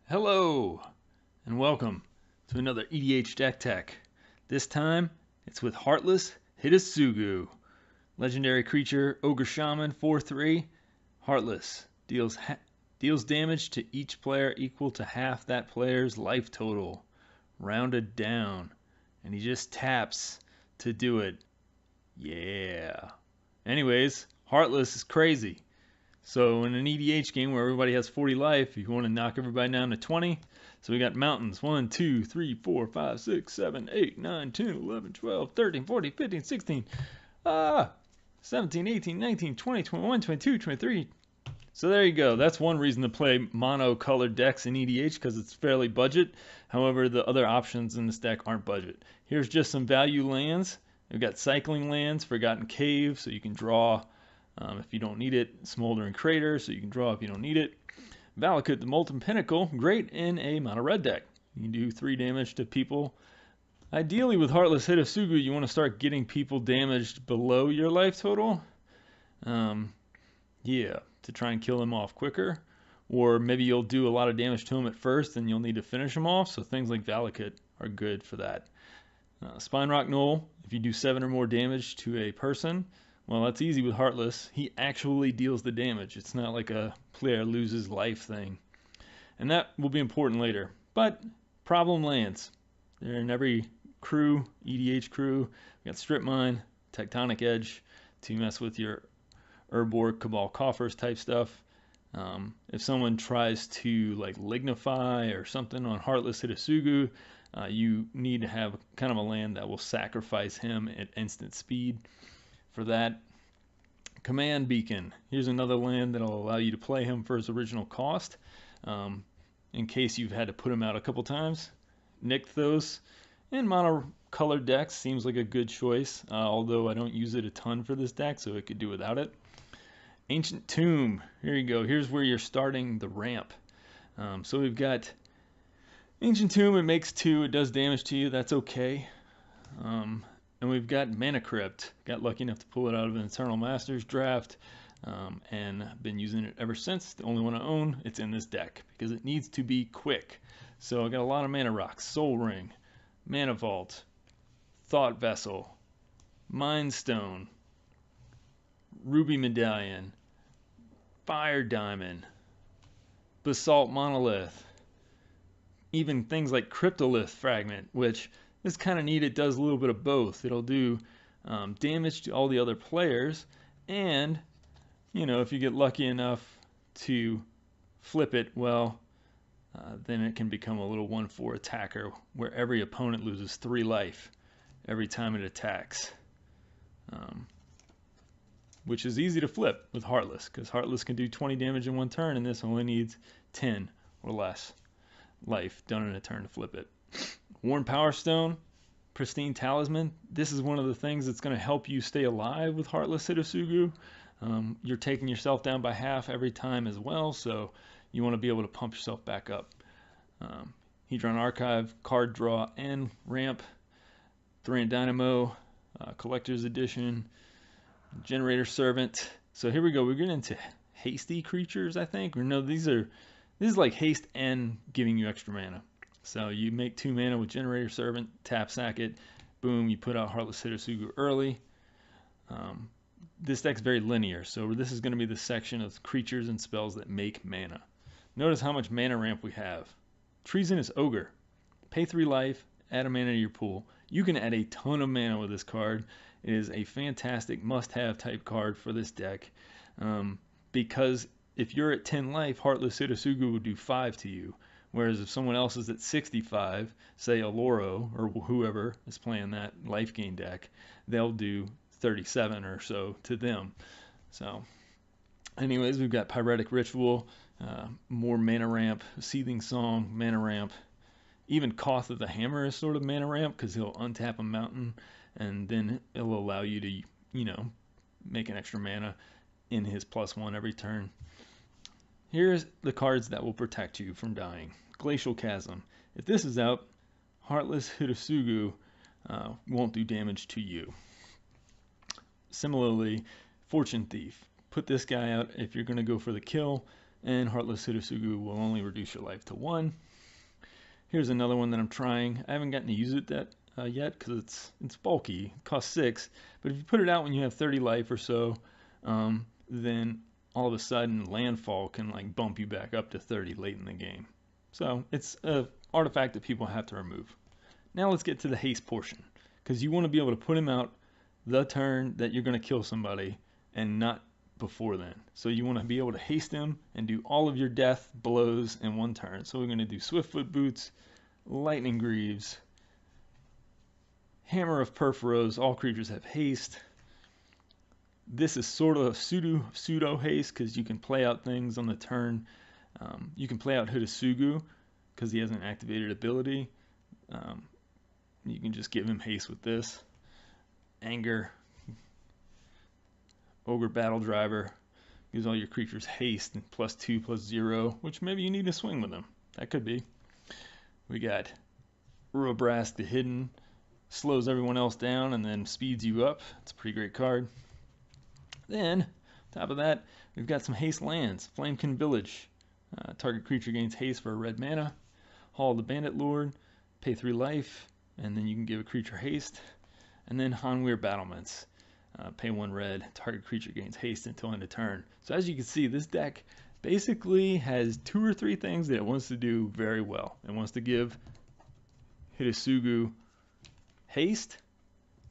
Hello, and welcome to another EDH Deck Tech. This time, it's with Heartless Hidetsugu. Legendary creature, Ogre Shaman, 4/3. Heartless. Deals damage to each player equal to half that player's life total. Rounded down. And he just taps to do it. Yeah. Anyways, Heartless is crazy. So in an EDH game where everybody has 40 life, you want to knock everybody down to 20. So we got mountains 1, 2, 3, 4, 5, 6, 7, 8, 9, 10, 11, 12, 13, 14, 15, 16, 17, 18, 19, 20, 21, 22, 23. So there you go. That's one reason to play mono-colored decks in EDH, because it's fairly budget. However, the other options in this deck aren't budget. Here's just some value lands. We've got Cycling Lands, Forgotten Cave, so you can draw if you don't need it. Smoldering Crater, so you can draw if you don't need it. Valakut, the Molten Pinnacle, great in a mono red deck. You can do 3 damage to people. Ideally with Heartless Hidetsugu, you want to start getting people damaged below your life total. Yeah, to try and kill them off quicker. Or maybe you'll do a lot of damage to them at first and you'll need to finish them off, so things like Valakut are good for that. Spine Rock Knoll, if you do 7 or more damage to a person, well, that's easy with Heartless. He actually deals the damage. It's not like a player loses life thing. And that will be important later. But problem lands. They're in every crew, EDH crew. We got Strip Mine, Tectonic Edge to mess with your Urborg, Cabal Coffers type stuff. If someone tries to like Lignify or something on Heartless Hidetsugu, you need to have kind of a land that will sacrifice him at instant speed. For that, Command Beacon. Here's another land that will allow you to play him for his original cost, in case you've had to put him out a couple times. Nykthos in mono-colored decks seems like a good choice, although I don't use it a ton for this deck, so it could do without it. Ancient Tomb. Here you go. Here's where you're starting the ramp. So we've got Ancient Tomb. It makes 2. It does damage to you. That's okay. And we've got Mana Crypt. Got lucky enough to pull it out of an Eternal Masters draft, and been using it ever since. The only one I own. It's in this deck because it needs to be quick. So I got a lot of mana rocks: Soul Ring, Mana Vault, Thought Vessel, Mind Stone, Ruby Medallion, Fire Diamond, Basalt Monolith, even things like Cryptolith Fragment, which is kind of neat. It does a little bit of both. It'll do damage to all the other players, and if you get lucky enough to flip it, well, then it can become a little 1/4 attacker where every opponent loses 3 life every time it attacks, which is easy to flip with Heartless, because Heartless can do 20 damage in 1 turn, and this only needs 10 or less life done in a turn to flip it. Worn Power Stone, Pristine Talisman. This is one of the things that's going to help you stay alive with Heartless Hidetsugu. You're taking yourself down by half every time as well, so you want to be able to pump yourself back up. Hedron Archive, Card Draw, and Ramp. Thorian Dynamo, Collector's Edition, Generator Servant. So here we go. We're getting into hasty creatures, I think. No, this is like haste and giving you extra mana. So you make 2 mana with Generator Servant, tap sack it, boom, you put out Heartless Hidetsugu early. This deck's very linear, so this is going to be the section of creatures and spells that make mana. Notice how much mana ramp we have. Treasonous Ogre. Pay 3 life, add a mana to your pool. You can add a ton of mana with this card. It is a fantastic must-have type card for this deck, because if you're at 10 life, Heartless Hidetsugu will do 5 to you. Whereas if someone else is at 65, say Aloro or whoever is playing that life gain deck, they'll do 37 or so to them. So anyways, we've got Pyretic Ritual, more mana ramp, Seething Song, mana ramp. Even Koth of the Hammer is sort of mana ramp, because he'll untap a mountain and then it'll allow you to, make an extra mana in his +1 every turn. Here's the cards that will protect you from dying. Glacial Chasm. If this is out, Heartless Hidetsugu won't do damage to you. Similarly, Fortune Thief. Put this guy out if you're going to go for the kill. and Heartless Hidetsugu will only reduce your life to 1. Here's another one that I'm trying. I haven't gotten to use it yet because it's bulky. It costs 6, but if you put it out when you have 30 life or so, then all of a sudden landfall can like bump you back up to 30 late in the game. So it's an artifact that people have to remove. Now let's get to the haste portion, because you want to be able to put him out the turn that you're going to kill somebody and not before then. So you want to be able to haste him and do all of your death blows in one turn. So we're going to do Swiftfoot Boots, Lightning Greaves, Hammer of Perforos. All creatures have haste. This is sort of pseudo haste because you can play out things on the turn. You can play out Hidetsugu because he has an activated ability. You can just give him haste with this. Anger. Ogre Battle Driver gives all your creatures haste and +2/+0, which maybe you need to swing with them. That could be. We got Urobrast the Hidden, slows everyone else down and then speeds you up. It's a pretty great card. Then, top of that, we've got some haste lands. Flamekin Village. Target creature gains haste for a red mana. Hall of the Bandit Lord. Pay 3 life, and then you can give a creature haste. And then Hanweir Battlements. Pay 1 red. Target creature gains haste until end of turn. So as you can see, this deck basically has 2 or 3 things that it wants to do very well. It wants to give Hidetsugu haste.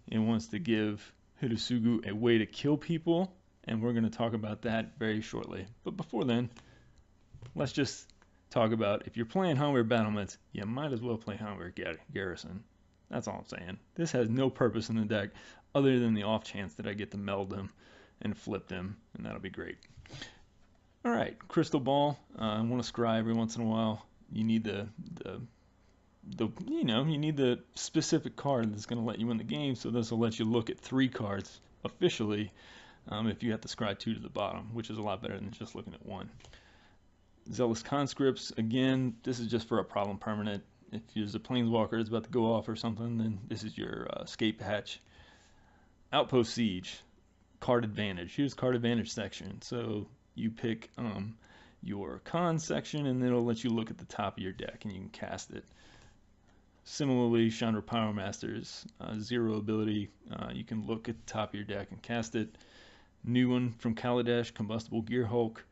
It wants to give Hidetsugu a way to kill people, and we're going to talk about that very shortly. But before then, let's just talk about, if you're playing Hanweir Battlements, you might as well play Hanweir Garrison. That's all I'm saying. This has no purpose in the deck other than the off chance that I get to meld them and flip them, and that'll be great. All right, Crystal Ball. I want to scry every once in a while. You need you need the specific card that's going to let you win the game. So this will let you look at 3 cards officially if you have to scry 2 to the bottom, which is a lot better than just looking at 1. Zealous Conscripts. Again, this is just for a problem permanent. If there's a Planeswalker that's about to go off or something, then this is your escape hatch. Outpost Siege. Card Advantage. Here's Card Advantage section. So you pick your con section, and then it'll let you look at the top of your deck, and you can cast it. Similarly, Chandra Power Masters, 0 ability. You can look at the top of your deck and cast it. New one from Kaladesh, Combustible Gear Hulk.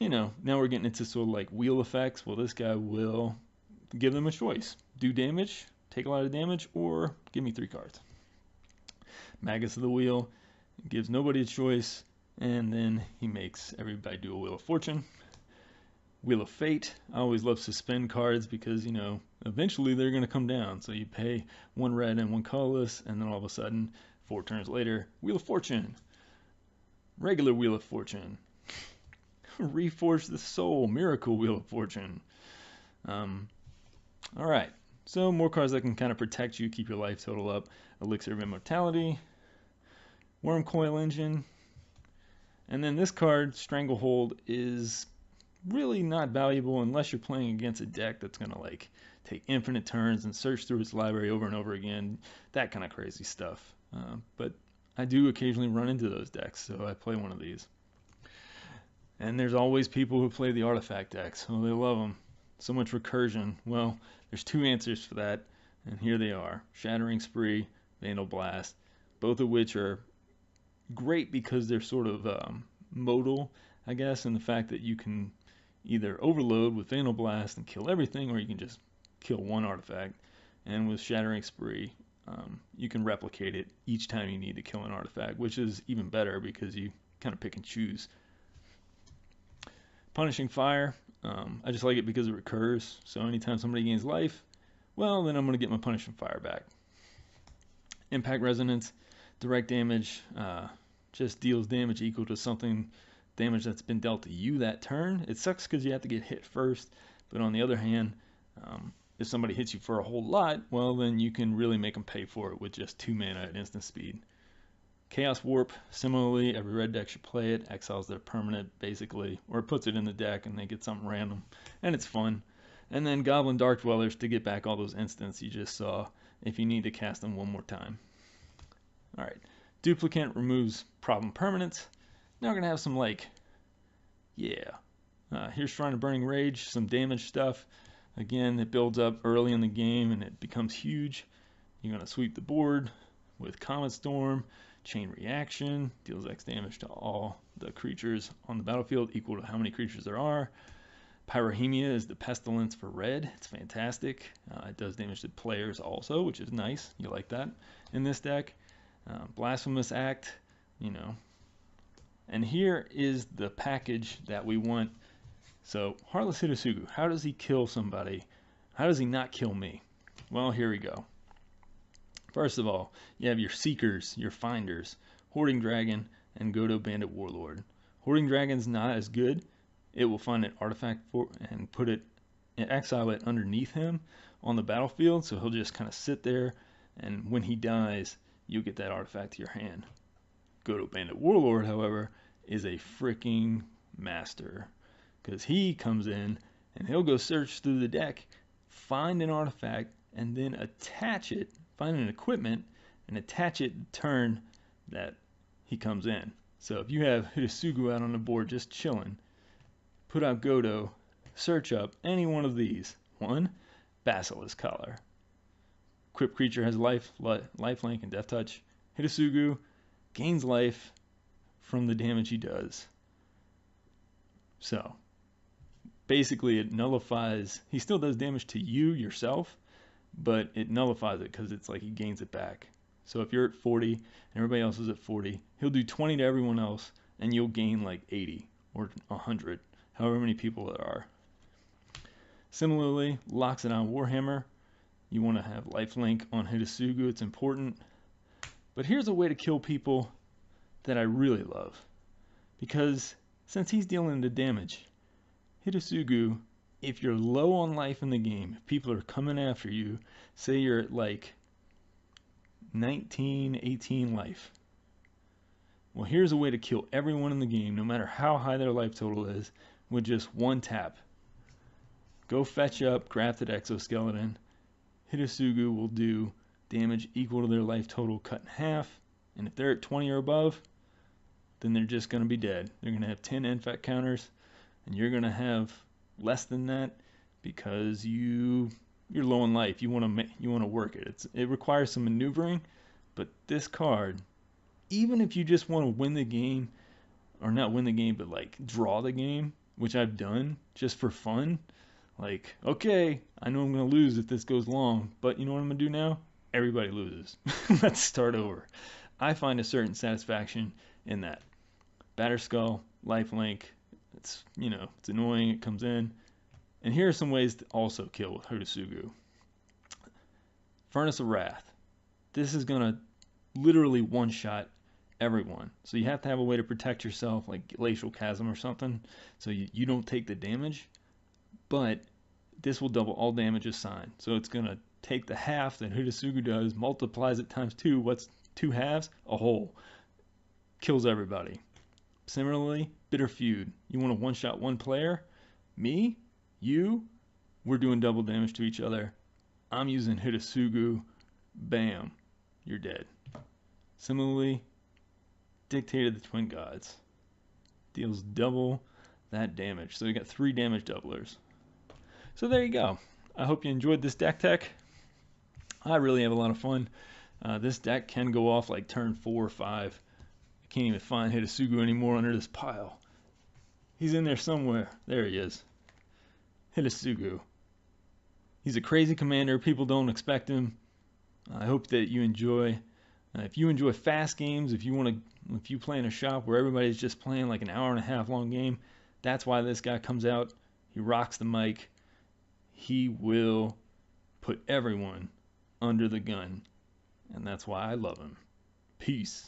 Now we're getting into sort of like wheel effects. Well, this guy will give them a choice. Do damage, take a lot of damage, or give me 3 cards. Magus of the Wheel gives nobody a choice, and then he makes everybody do a Wheel of Fortune. Wheel of Fate. I always love suspend cards because, eventually they're going to come down. So you pay 1 red and 1 colorless, and then all of a sudden, 4 turns later, Wheel of Fortune. Regular Wheel of Fortune. Reforge the Soul. Miracle Wheel of Fortune. Alright, so more cards that can kind of protect you, keep your life total up. Elixir of Immortality. Wormcoil Engine. And then this card, Stranglehold, is really not valuable unless you're playing against a deck that's going to like take infinite turns and search through its library over and over again, that kind of crazy stuff. But I do occasionally run into those decks, so I play one of these. And there's always people who play the artifact decks. Oh, they love them. So much recursion. Well, there's 2 answers for that, and here they are. Shattering Spree, Vandal Blast, both of which are great because they're sort of modal, I guess, in the fact that you can either overload with Vandal Blast and kill everything, or you can just kill 1 artifact. And with Shattering Spree, you can replicate it each time you need to kill an artifact, which is even better because you kind of pick and choose. Punishing Fire, I just like it because it recurs. So anytime somebody gains life, well, then I'm going to get my Punishing Fire back. Impact Resonance, direct damage, just deals damage equal to something damage that's been dealt to you that turn. It sucks because you have to get hit first, but on the other hand, if somebody hits you for a whole lot, well, then you can really make them pay for it with just 2 mana at instant speed. Chaos Warp, similarly, every red deck should play it. Exiles their permanent, basically, or puts it in the deck and they get something random, and it's fun. And then Goblin Dark Dwellers to get back all those instants you just saw if you need to cast them 1 more time. Alright, Duplicant removes problem permanents. Now we're going to have some, Here's Shrine of Burning Rage, some damage stuff. Again, it builds up early in the game and it becomes huge. You're going to sweep the board with Comet Storm. Chain Reaction deals X damage to all the creatures on the battlefield, equal to how many creatures there are. Pyrohemia is the Pestilence for red. It's fantastic. It does damage to players also, which is nice. You like that in this deck. Blasphemous Act, you know. And here is the package that we want. So, Heartless Hidetsugu, how does he kill somebody? How does he not kill me? Well, here we go. First of all, you have your Seekers, your Finders, Hoarding Dragon, and Godo Bandit Warlord. Hoarding Dragon's not as good. It will find an artifact and put it and exile it underneath him on the battlefield, so he'll just kind of sit there, and when he dies, you'll get that artifact to your hand. Godo Bandit Warlord, however, is a freaking master, because he comes in and he'll go search through the deck, find an artifact, and then attach it, find an equipment, and attach it the turn that he comes in. So if you have Hidetsugu out on the board just chilling, put out Godo, search up any one of these. 1, Basilisk Collar. Equipped creature has lifelink, and death touch. Hidetsugu gains life from the damage he does. So basically it nullifies, he still does damage to you yourself, but it nullifies it because it's like he gains it back. So if you're at 40 and everybody else is at 40, he'll do 20 to everyone else and you'll gain like 80 or 100, however many people there are. Similarly, locks it on Warhammer. You want to have lifelink on Hidetsugu, it's important. But here's a way to kill people that I really love, because since he's dealing the damage, Hidetsugu, if you're low on life in the game, if people are coming after you, say you're at like 19, 18 life. Well, here's a way to kill everyone in the game, no matter how high their life total is, with just one tap. Go fetch up Grafted Exoskeleton. Hidetsugu will do damage equal to their life total cut in half, and if they're at 20 or above, then they're just going to be dead. They're going to have 10 infect counters, and you're going to have less than that because you're low in life. You want to work it. It requires some maneuvering, but this card, even if you just want to win the game, or not win the game, but like draw the game, which I've done just for fun. Like, okay, I know I'm going to lose if this goes long, but you know what I'm going to do now? Everybody loses. Let's start over. I find a certain satisfaction in that. Batterskull, lifelink, it's annoying, it comes in. And here are some ways to also kill with Hidetsugu. Furnace of Wrath. This is going to literally one-shot everyone. So you have to have a way to protect yourself, like Glacial Chasm or something, so you don't take the damage. But this will double all damage assigned. So it's going to take the half that Hidetsugu does, multiplies it times 2. What's 2 halves? A whole. Kills everybody. Similarly, Bitter Feud. You want to one-shot one player? Me? You? We're doing double damage to each other. I'm using Hidetsugu. Bam. You're dead. Similarly, Dictator of the Twin Gods. Deals double that damage. So you got 3 damage doublers. So there you go. I hope you enjoyed this deck tech. I really have a lot of fun. This deck can go off like turn 4 or 5. I can't even find Hidetsugu anymore under this pile. He's in there somewhere. There he is. Hidetsugu. He's a crazy commander. People don't expect him. I hope that you enjoy. If you enjoy fast games, if you play in a shop where everybody's just playing like an hour and a half long game, that's why this guy comes out. He rocks the mic. He will put everyone under the gun. And that's why I love him. Peace.